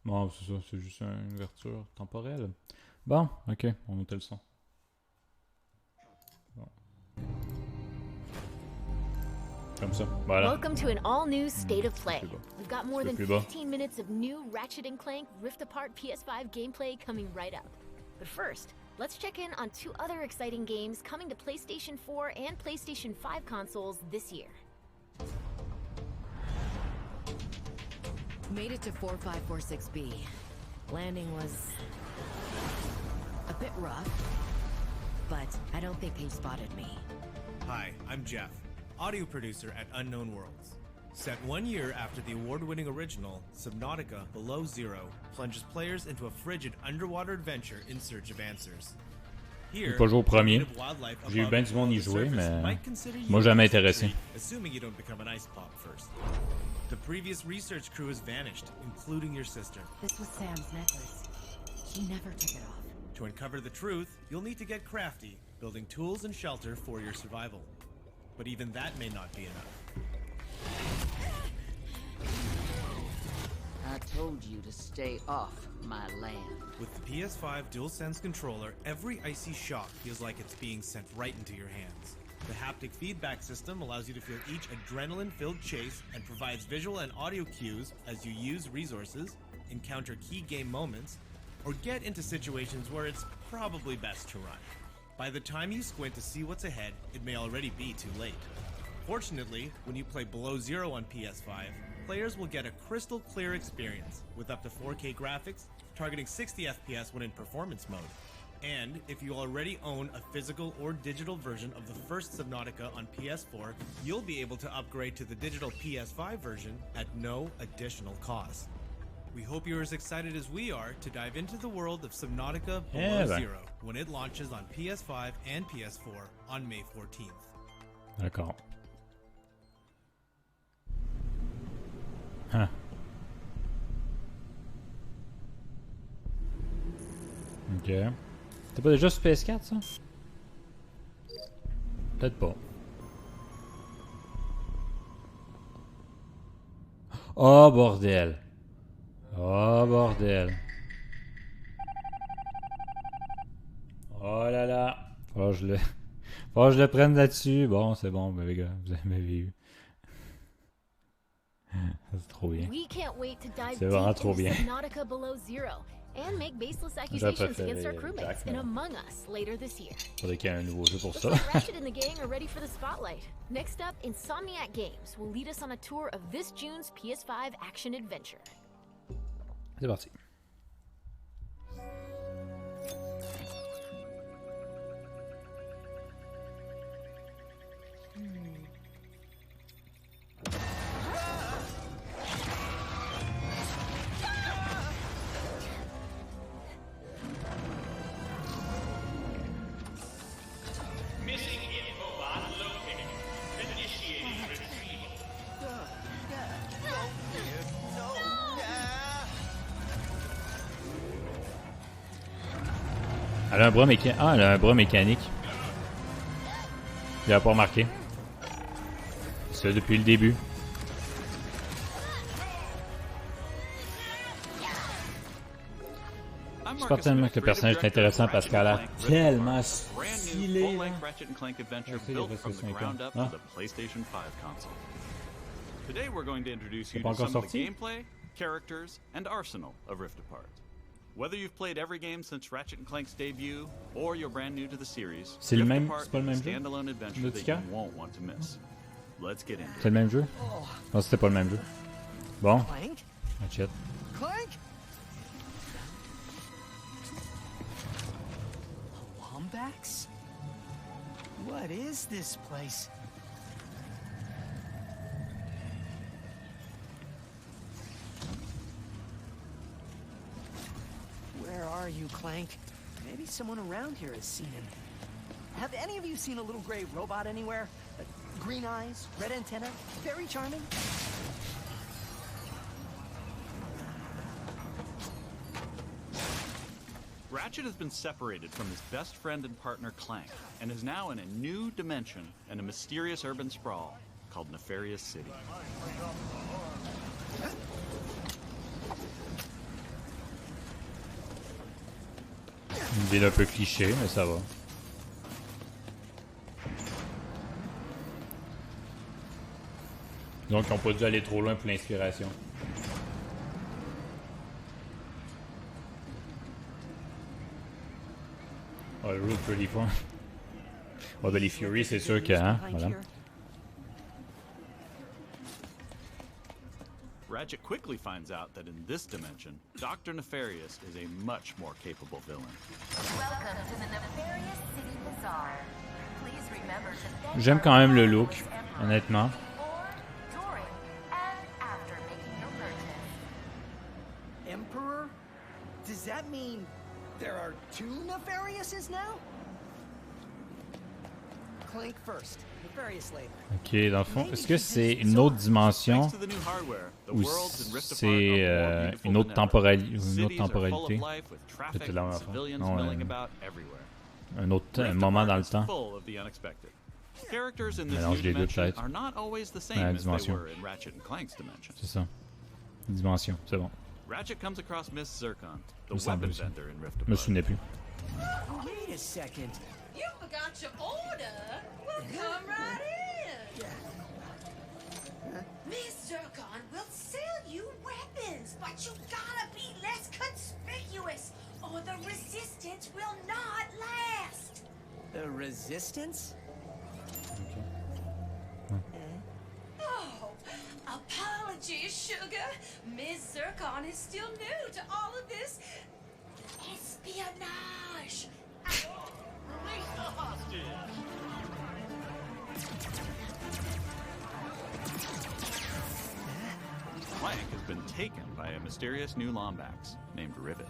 Bon, c'est ça, c'est juste une ouverture temporelle. Bon, ok, on monte le son. Bon. Comme ça, voilà. Welcome to an all-new state of play. We've got more than 15 minutes of new Ratchet and Clank Rift Apart PS5 gameplay coming right up. But first, let's check in on two other exciting games coming to PlayStation 4 and PlayStation 5 consoles this year. Made it to 4546B. Landing was a bit rough, but I don't think they spotted me. Hi, I'm Jeff, audio producer at Unknown Worlds. Set 1 year after the award-winning original, Subnautica Below Zero plunges players into a frigid underwater adventure in search of answers. J'ai pas joué au premier. J'ai eu bien du monde y jouer, mais moi jamais intéressé. Assuming you don't become an ice pop first. The previous research crew has vanished, including your sister. This was Sam's necklace. He never took it off. To uncover the truth, you'll need to get crafty, building tools and shelter for your survival. But even that may not be enough. I told you to stay off my land. With the PS5 DualSense controller, every icy shock feels like it's being sent right into your hands. The haptic feedback system allows you to feel each adrenaline-filled chase and provides visual and audio cues as you use resources, encounter key game moments, or get into situations where it's probably best to run. By the time you squint to see what's ahead, it may already be too late. Fortunately, when you play Below Zero on PS5, players will get a crystal clear experience with up to 4K graphics, targeting 60 FPS when in performance mode. And if you already own a physical or digital version of the first Subnautica on PS4, you'll be able to upgrade to the digital PS5 version at no additional cost. We hope you're as excited as we are to dive into the world of Subnautica Below Zero when it launches on PS5 and PS4 on May 14th. D'accord. Huh. Ok. T'es pas déjà sur PS4 ça? Peut-être pas. Oh bordel. Oh bordel. Oh là là. Faut que je le prenne là-dessus. Bon, c'est bon, les gars, vous avez vu. C'est trop bien. C'est vraiment trop bien. And make baseless accusations against our crewmates in Among Us later this year. Faudrait qu'il y ait un nouveau jeu pour ça. Ratchet and the gang are ready for the spotlight. Next up, Insomniac Games will lead us on a tour of this June's PS5 action adventure. C'est parti. Elle a un bras mécanique. Ah, elle a un bras mécanique. Il a pas remarqué. C'est depuis le début. J'espère tellement que le personnage est intéressant parce qu'elle a l'air tellement stylé. Today we're going to introduce you to some of the gameplay, characters, and arsenal of Rift Apart. Whether you've played every game since Ratchet and Clank's debut, or you're brand new to the series, c'est le même, c'est pas le même standalone adventure that you won't want to miss. Let's get into it. C'est le même jeu? Non, c'était pas le même jeu. Bon. Ratchet. Clank? Wombax? What is this place? Where are you, Clank? Maybe someone around here has seen him. Have any of you seen a little gray robot anywhere? Green eyes, red antenna, very charming. Ratchet has been separated from his best friend and partner Clank, and is now in a new dimension in a mysterious urban sprawl called Nefarious City. Une ville un peu cliché, mais ça va. Donc, ils n'ont pas dû aller trop loin pour l'inspiration. Oh, le Route Pretty Fun. Ouais, ben les Fury, c'est sûr que, hein, voilà. Ratchet quickly finds out that in this dimension, Dr. Nefarious is a much more capable villain. Welcome to the Nefarious City Bazaar. Please remember to thank J'aime quand même le look, honnêtement. before, during, and after making your purchase. Emperor? Does that mean there are 2 Nefariouses now? Clank first, Nefarious later. Ok, dans le fond, est-ce que c'est une autre dimension Thanks to the new hardware, the ou worlds in Rift Apart c'est are more beautiful une autre than ever. temporalité? Cities are full of life with traffic Peut-être la and même affaire. civilians Non, milling about everywhere. Un autre Rift moment dans Apart le is temps. full of the unexpected. Characters in this Mélange new les deux, dimension peut-être. are not always the same La as they dimension. were in Ratchet and Clank's dimension. C'est ça. Dimension, c'est bon. Ratchet comes across Miss Zircon, the Me semble weapon aussi. vendor in Rift Je me Apart. souvenais plus. Wait a second. You forgot your order? Well, come right in. Miss Zircon will sell you weapons, but you gotta be less conspicuous, or the resistance will not last. The Resistance? Oh, apologies, sugar. Miss Zircon is still new to all of this espionage. Release the hostage! Clank has been taken by a mysterious new Lombax named Rivet.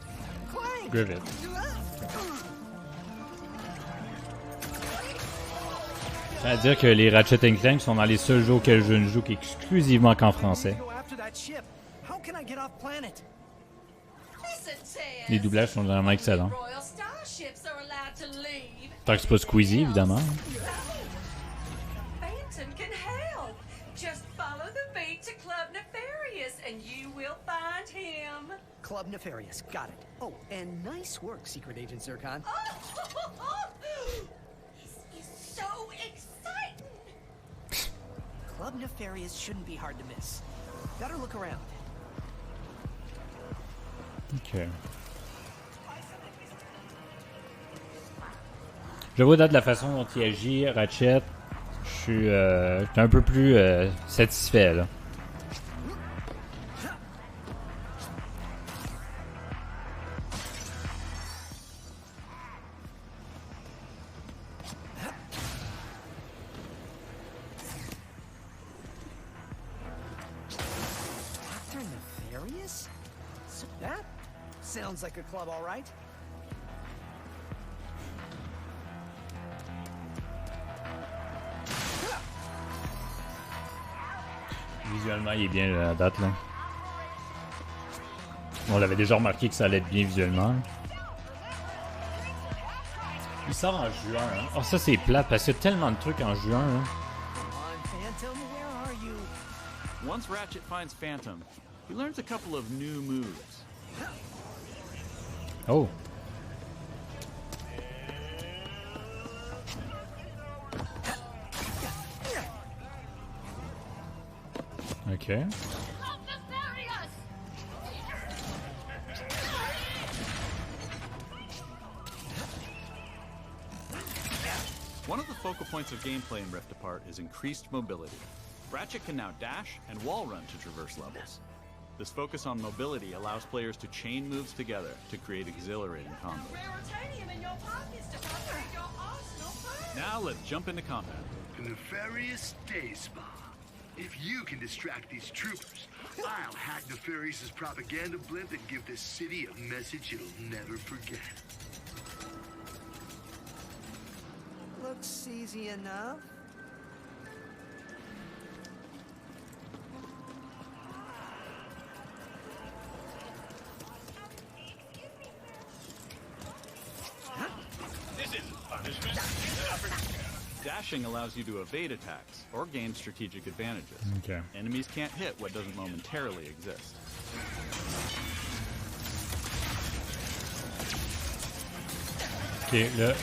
Clank! Rivet. C'est-à-dire que les Ratchet & Clank sont dans les seuls jeux auxquels je ne joue qu'exclusivement qu'en français. Go after that ship. How can I get off planet? Listen, Tess. Les doublages sont vraiment excellents. Royal starships are allowed to leave. Tant que c'est pas Squeezie, évidemment. Phantom can help. Just follow the beat to Club Nefarious and you will find him. Club Nefarious, got it. Oh, and nice work, Secret Agent Zircon. This is so exciting. Club Nefarious shouldn't be hard to miss. Better look around. Ok. Je vois de la façon dont il agit, Ratchet. Je suis un peu plus satisfait là. Dr. Nefarious? So that sounds like a club, all right. Visuellement, il est bien à la date là. On l'avait déjà remarqué que ça allait être bien visuellement. Il sort en juin. Hein? Oh, ça c'est plate parce qu'il y a tellement de trucs en juin. Hein? Come on, Phantom, where are you? Once Ratchet finds Phantom, he learns a couple of new moves. Oh. Ok. One of the focal points of gameplay in Rift Apart is increased mobility. Ratchet can now dash and wall run to traverse levels. This focus on mobility allows players to chain moves together to create exhilarating combos. Raritanium in your pockets to upgrade your arsenal further. Now let's jump into combat. The Nefarious Day Spa. If you can distract these troopers, I'll hack Nefarious's propaganda blimp and give this city a message it'll never forget. Looks easy enough. Dashing allows you to evade attacks or gain strategic advantages. Okay. Enemies can't hit what doesn't momentarily exist. Ok, là.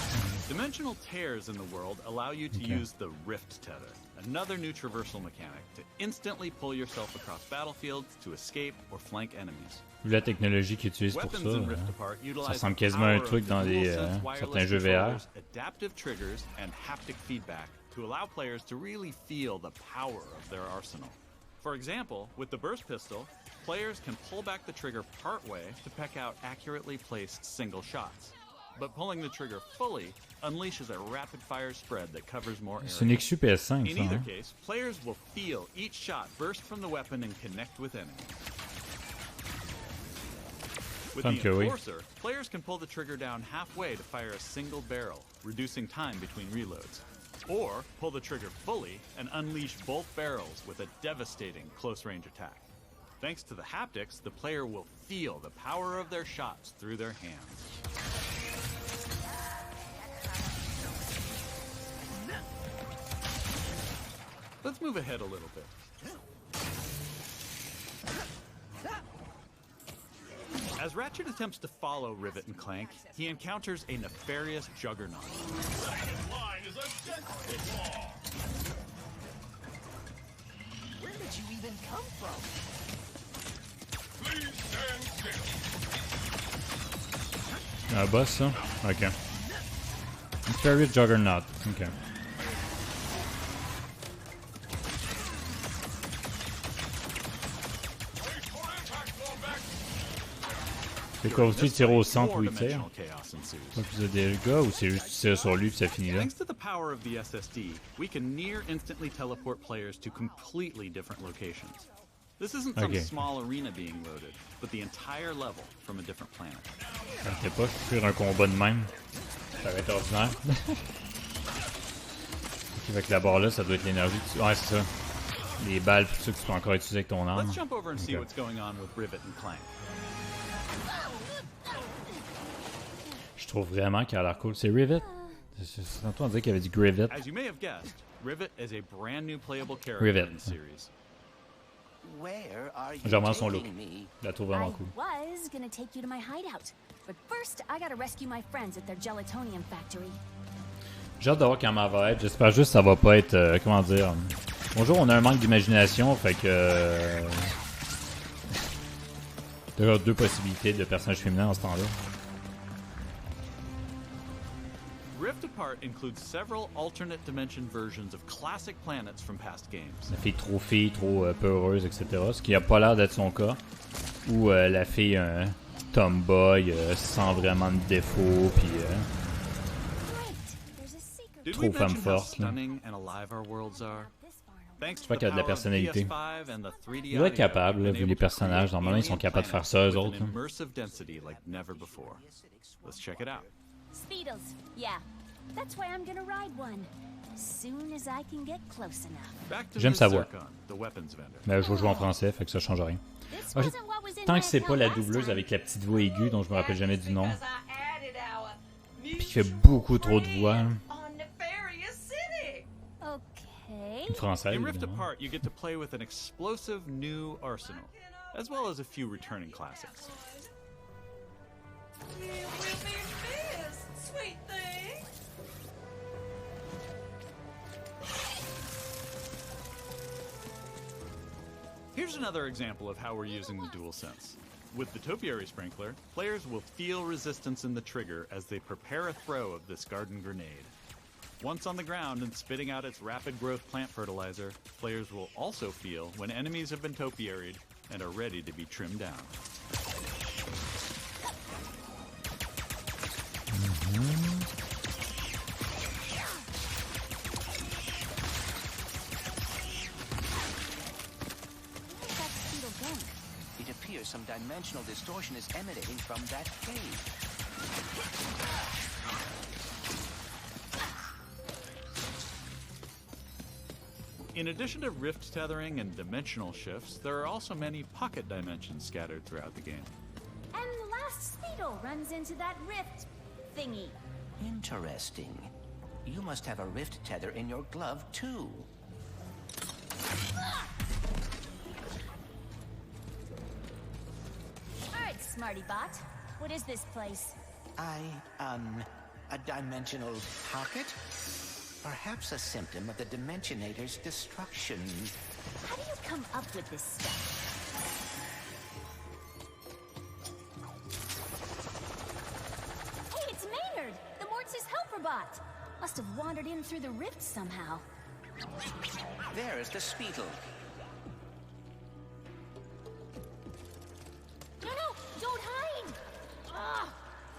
Dimensional tears in the world allow you to use the Rift Tether, another new traversal mechanic, to instantly pull yourself across battlefields to escape or flank enemies. Vu la technologie qu'ils utilisent pour ça, ça ressemble quasiment à un truc dans les, certains jeux VR. Adaptive triggers and haptic feedback to allow players to really feel the power of their arsenal. For example, with the burst pistol, players can pull back the trigger partway to peck out accurately placed single shots. But pulling the trigger fully unleashes a rapid-fire spread that covers more areas. C'est une exclu PS5, In either case, players will feel each shot burst from the weapon and connect with enemies. With the Enforcer, players can pull the trigger down halfway to fire a single barrel, reducing time between reloads. Or pull the trigger fully and unleash both barrels with a devastating close-range attack. Thanks to the haptics, the player will feel the power of their shots through their hands. Let's move ahead a little bit. As Ratchet attempts to follow Rivet and Clank, he encounters a nefarious juggernaut. Where did you even come from? Please stand still. Un boss, ça? Ok. Nefarious Juggernaut. Ok. C'est quoi, aussi tirer au centre où il tire? Pas plus de dégâts ou c'est juste tirer sur lui puis ça finit là? Thanks to the power of the SSD, we can near instantly teleport players to completely different locations. This isn't some small arena being loaded, but the entire level from a different planet. Je sais pas, faire un combat de même. Ça va être ordinaire. Avec la barre là, ça doit être l'énergie. Ouais, c'est ça. Les balles, tout ça que tu peux encore utiliser avec ton arme. Let's jump over and see what's going on with Rivet and Clank. Je trouve vraiment qu'il a l'air cool. C'est Rivet? Tantôt on disait qu'il y avait du Grivet. As you may have guessed, Rivet is a brand new playable character in the series. J'aime vraiment son look. Je la trouve vraiment cool. I was gonna take you to my hideout, but first I gotta rescue my friends at their gelatonium factory. J'ai hâte de voir comment elle va être. J'espère juste que ça va pas être... comment dire... Bonjour, on a un manque d'imagination, fait que... deux possibilités de personnages féminins en ce temps-là. Rift Apart includes several alternate dimension versions of classic planets from past games. La fille, trop peu heureuse, etc. Ce qui a pas l'air d'être son cas. Ou la fille, un tomboy, sans vraiment de défaut, puis... trop femme forte. Je crois qu'elle a de la personnalité. Il doit être capable, là, vu les personnages. Normalement, ils sont capables de faire ça, eux autres. Speedles, yeah. That's why I'm gonna ride one. Soon as I can get close enough. J'aime sa voix. Mais je vais jouer en français, fait que ça change rien. Tant que c'est pas la doubleuse avec la petite voix aiguë, dont je me rappelle jamais du nom. Puis qui fait beaucoup trop de voix. Une française. In Rift Apart, you get to play with an explosive new arsenal, as well as a few returning classics. You will be missed, sweet thing. Here's another example of how we're using the DualSense. With the Topiary Sprinkler, players will feel resistance in the trigger as they prepare a throw of this garden grenade. Once on the ground and spitting out its rapid growth plant fertilizer, players will also feel when enemies have been topiaried and are ready to be trimmed down. It appears some dimensional distortion is emanating from that cave. In addition to rift tethering and dimensional shifts, there are also many pocket dimensions scattered throughout the game. And the last Speedle runs into that rift thingy. Interesting. You must have a rift tether in your glove, too. Alright, Smarty Bot. What is this place? A dimensional pocket? Perhaps a symptom of the Dimensionator's destruction. How do you come up with this stuff? Hey, it's Maynard! The Mortis helper bot! Must have wandered in through the rift somehow. There is the Speetle. No, don't hide! Ugh.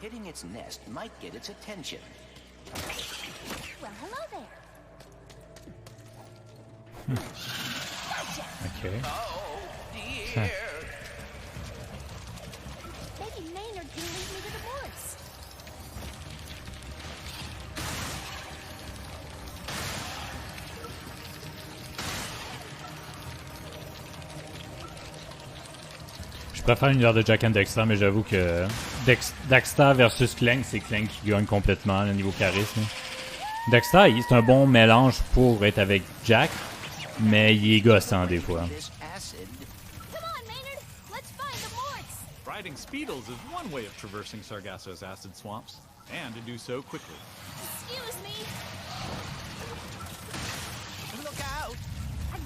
Hitting its nest might get its attention. Well, hello there. Okay. Oh, dear. Maybe Maynard can lead me to the Mortis. Je préfère l'univers de Jack and Dexter, mais j'avoue que Dexter versus Clank, c'est Clank qui gagne complètement le niveau charisme. Dexter, c'est un bon mélange pour être avec Jack, mais il est gossant des fois. Riding Speedles is one way of traversing Sargasso's acid swamps, and to do so quickly. Excuse me. Look out! I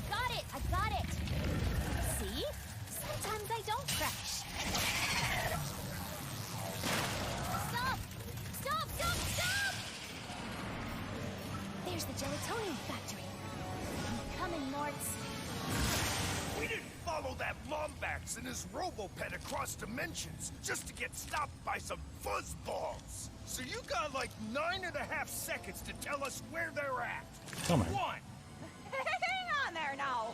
got it. See? Sometimes I don't crash. Stop! There's the gelatonium factory. I'm coming, Morts. We didn't follow that Lombax and his Robopet across dimensions just to get stopped by some fuzzballs. So you got like 9.5 seconds to tell us where they're at. Come on. One. Hang on there now.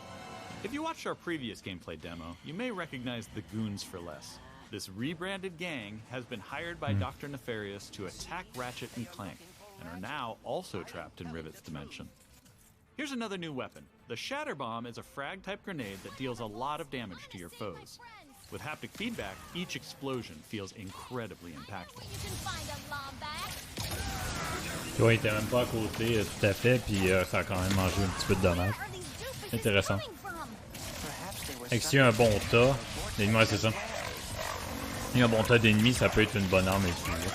If you watched our previous gameplay demo, you may recognize the Goons for Less. This rebranded gang has been hired by Dr. Nefarious to attack Ratchet and Clank, and are now also trapped in Rivet's dimension. Here's another new weapon. The Shatter Bomb is a frag-type grenade that deals a lot of damage to your foes. With haptic feedback, each explosion feels incredibly impactful. Ouais, il était même pas à côté tout à fait, puis ça a quand même mangé un petit peu de dommages. Intéressant. Et s'il y a un bon tas, ouais, c'est ça. Il y a un bon tas d'ennemis, ça peut être une bonne arme à utiliser.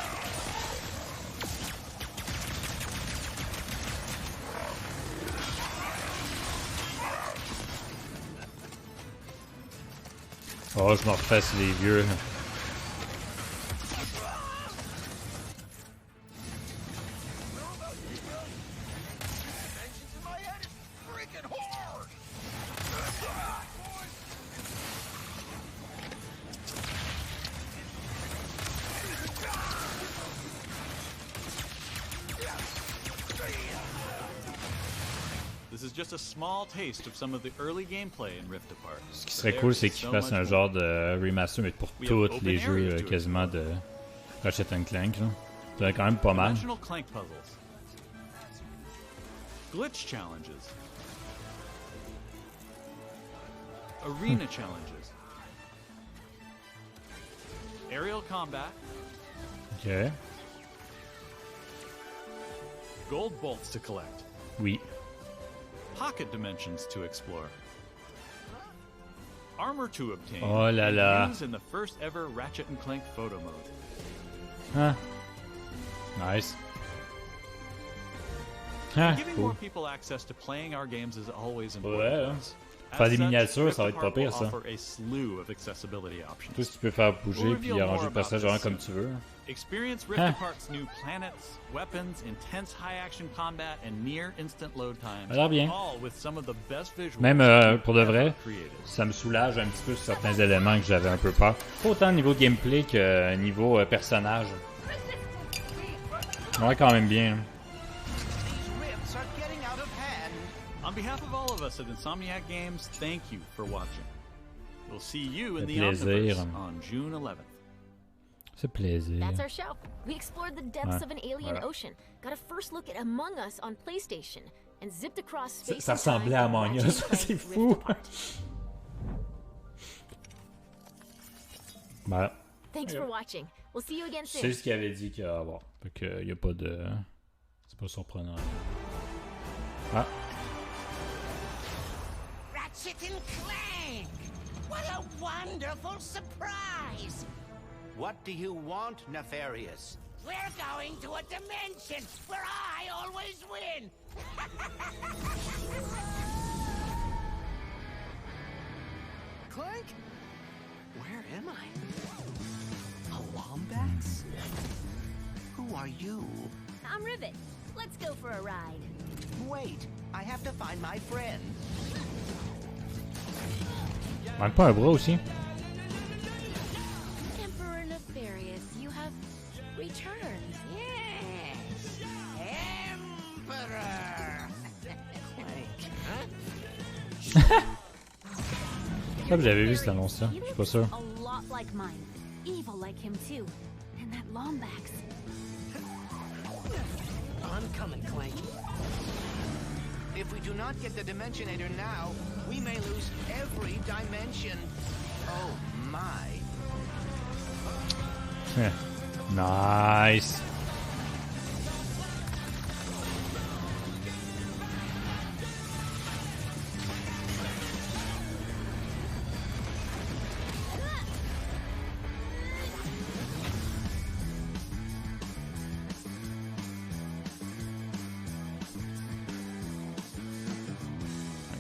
Oh, je me refasse les vieux. Just a small taste of some of the early gameplay in Rift Apart. Ce qui serait cool, c'est qu'ils fassent un genre de remaster, mais pour tous les jeux quasiment de Ratchet & Clank. C'est quand même pas mal. Clank puzzles. Glitch challenges. Arena challenges. Aerial combat. Ok. Gold bolts to collect. Oui. Pocket dimensions to explore. Armor to obtain. Oh là là. Use in the first ever Ratchet & Clank photo mode. Huh. Nice. Huh, Giving cool. more people access to playing our games is always important. Ouais. Faire des miniatures, ça va être pas pire, ça. A slew of accessibility options. Tout ce que tu peux faire bouger puis arranger le personnage vraiment comme tu veux. Experience Rift Apart's new planets, weapons, intense high-action combat, and near-instant load times. Alors bien. All with some of the best visuals. Même pour de vrai, ça me soulage un petit peu sur certains éléments que j'avais un peu peur. Pas autant niveau gameplay que niveau personnage. Ouais, quand même bien. On behalf of all of us at Insomniac Games, thank you for watching. We'll see you in the Omniverse on June 11th. C'est plaisir. That's our show. We explored the depths of an alien ocean, got a first look at Among Us on PlayStation, and zipped across space. Ça ressemblait à Among Us, c'est fou. Voilà. Thanks for watching. We'll see you again soon. C'est ce qu'il avait dit qu'il allait avoir. Fait que y a pas de. C'est pas surprenant. Ah. Ratchet and Clank! What a wonderful surprise! What do you want, Nefarious? We're going to a dimension where I always win! Clank? Where am I? A Lombax? Who are you? I'm Rivet. Let's go for a ride. Wait, I have to find my friend. Manque pas un bras aussi. Emperor Nefarious, you have returned. Yes! Emperor! Ça, j'avais vu cette annonce-là. Je suis pas sûr. A lot like mine. Evil like him too. And that Lombax. I'm coming, Clank. If we do not get the Dimensionator now, we may lose every dimension. Oh my. Yeah. Nice.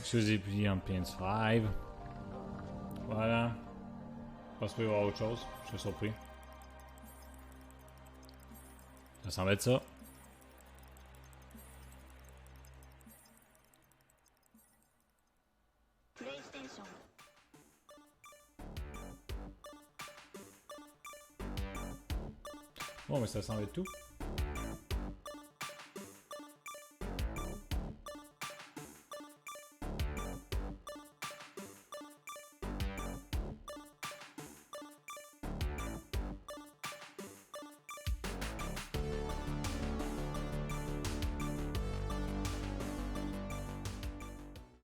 Choosez puis en PS5. Voilà. Je pense qu'il va y avoir autre chose. Je suis surpris. Ça semble être ça. Bon, mais ça semble être tout.